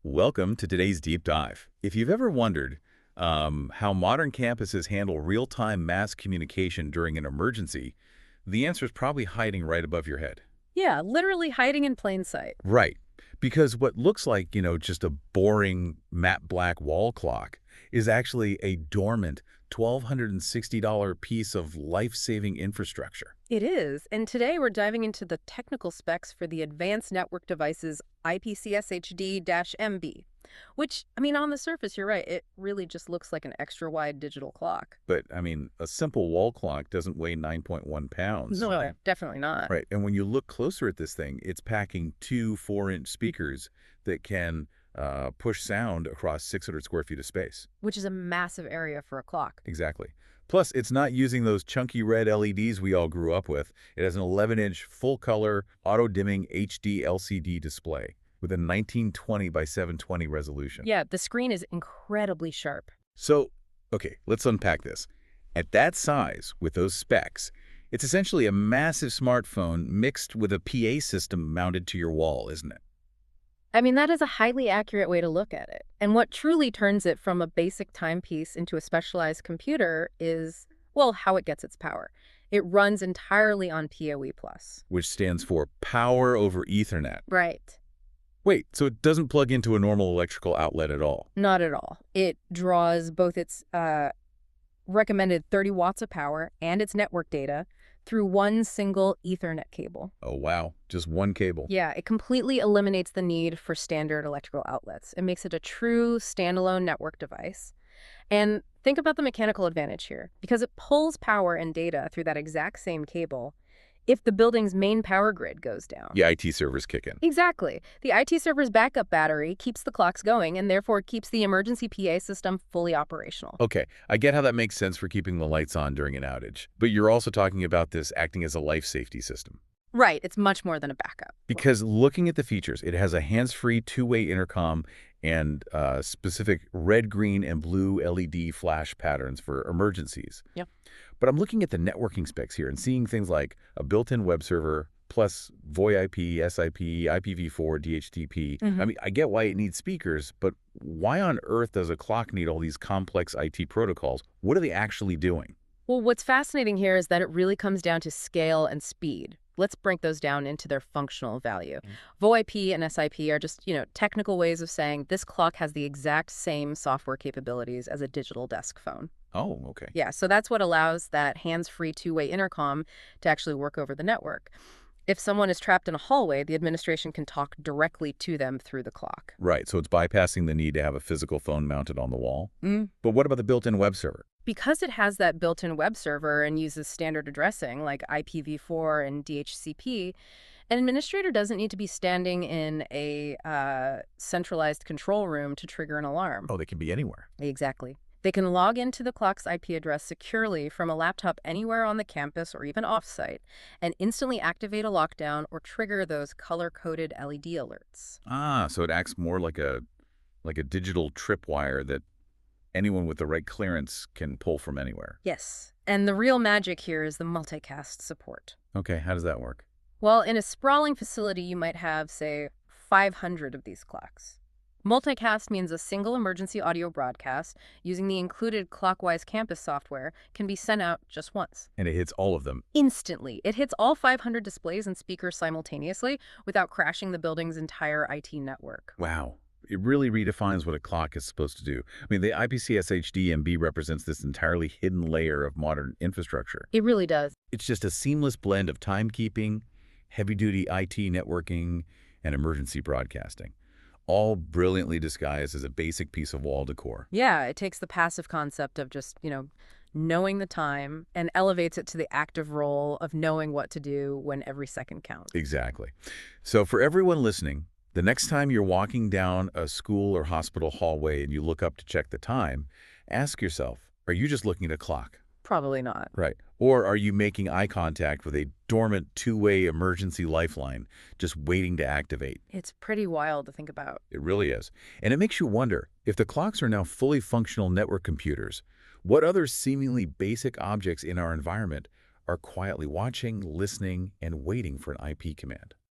Welcome to today's deep dive. If you've ever wondered how modern campuses handle real-time mass communication during an emergency, the answer is probably hiding right above your head. Yeah, literally hiding in plain sight. Right. Because what looks like, just a boring matte black wall clock is actually a dormant $1,260 piece of life-saving infrastructure. It is. And today we're diving into the technical specs for the advanced network devices IPCSHD-MB, which, on the surface, you're right, it really just looks like an extra-wide digital clock. But, a simple wall clock doesn't weigh 9.1 pounds. No, definitely not. Right. And when you look closer at this thing, it's packing two 4-inch speakers that can push sound across 600 square feet of space. Which is a massive area for a clock. Exactly. Plus, it's not using those chunky red LEDs we all grew up with. It has an 11-inch full-color, auto-dimming HD LCD display with a 1920 by 720 resolution. Yeah, the screen is incredibly sharp. So, okay, let's unpack this. At that size, with those specs, it's essentially a massive smartphone mixed with a PA system mounted to your wall, isn't it? That is a highly accurate way to look at it. And what truly turns it from a basic timepiece into a specialized computer is, well, how it gets its power. It runs entirely on PoE+. Which stands for Power over Ethernet. Right. Wait, so it doesn't plug into a normal electrical outlet at all? Not at all. It draws both its recommended 30 watts of power and its network data through one single Ethernet cable. Oh, wow. Just one cable. Yeah, it completely eliminates the need for standard electrical outlets. It makes it a true standalone network device. And think about the mechanical advantage here. Because it pulls power and data through that exact same cable, if the building's main power grid goes down. The IT servers kick in. Exactly. The IT server's backup battery keeps the clocks going and therefore keeps the emergency PA system fully operational. Okay, I get how that makes sense for keeping the lights on during an outage. But you're also talking about this acting as a life safety system. Right. It's much more than a backup. Because looking at the features, it has a hands-free two-way intercom and specific red, green, and blue LED flash patterns for emergencies. Yep. But I'm looking at the networking specs here and seeing things like a built-in web server, plus VoIP, SIP, IPv4, DHCP. I get why it needs speakers, but why on earth does a clock need all these complex IT protocols? What are they actually doing? Well, what's fascinating here is that it really comes down to scale and speed. Let's break those down into their functional value. VoIP and SIP are just, technical ways of saying this clock has the exact same software capabilities as a digital desk phone. Oh, okay. Yeah, so that's what allows that hands-free two-way intercom to actually work over the network. If someone is trapped in a hallway, the administration can talk directly to them through the clock. Right, so it's bypassing the need to have a physical phone mounted on the wall. But what about the built-in web server? Because it has that built-in web server and uses standard addressing like IPv4 and DHCP, an administrator doesn't need to be standing in a centralized control room to trigger an alarm. Oh, they can be anywhere. Exactly. They can log into the clock's IP address securely from a laptop anywhere on the campus or even off-site and instantly activate a lockdown or trigger those color-coded LED alerts. Ah, so it acts more like a digital tripwire that anyone with the right clearance can pull from anywhere. Yes. And the real magic here is the multicast support. Okay, how does that work? Well, in a sprawling facility, you might have, say, 500 of these clocks. Multicast means a single emergency audio broadcast using the included Clockwise campus software can be sent out just once. And it hits all of them. Instantly. It hits all 500 displays and speakers simultaneously without crashing the building's entire IT network. Wow. It really redefines what a clock is supposed to do. The IPCSHD-MB represents this entirely hidden layer of modern infrastructure. It really does. It's just a seamless blend of timekeeping, heavy-duty IT networking, and emergency broadcasting, all brilliantly disguised as a basic piece of wall decor. Yeah, it takes the passive concept of just, knowing the time and elevates it to the active role of knowing what to do when every second counts. Exactly. So for everyone listening, the next time you're walking down a school or hospital hallway and you look up to check the time, ask yourself, are you just looking at a clock? Probably not. Right. Or are you making eye contact with a dormant two-way emergency lifeline just waiting to activate? It's pretty wild to think about. It really is. And it makes you wonder, if the clocks are now fully functional network computers, what other seemingly basic objects in our environment are quietly watching, listening, and waiting for an IP command?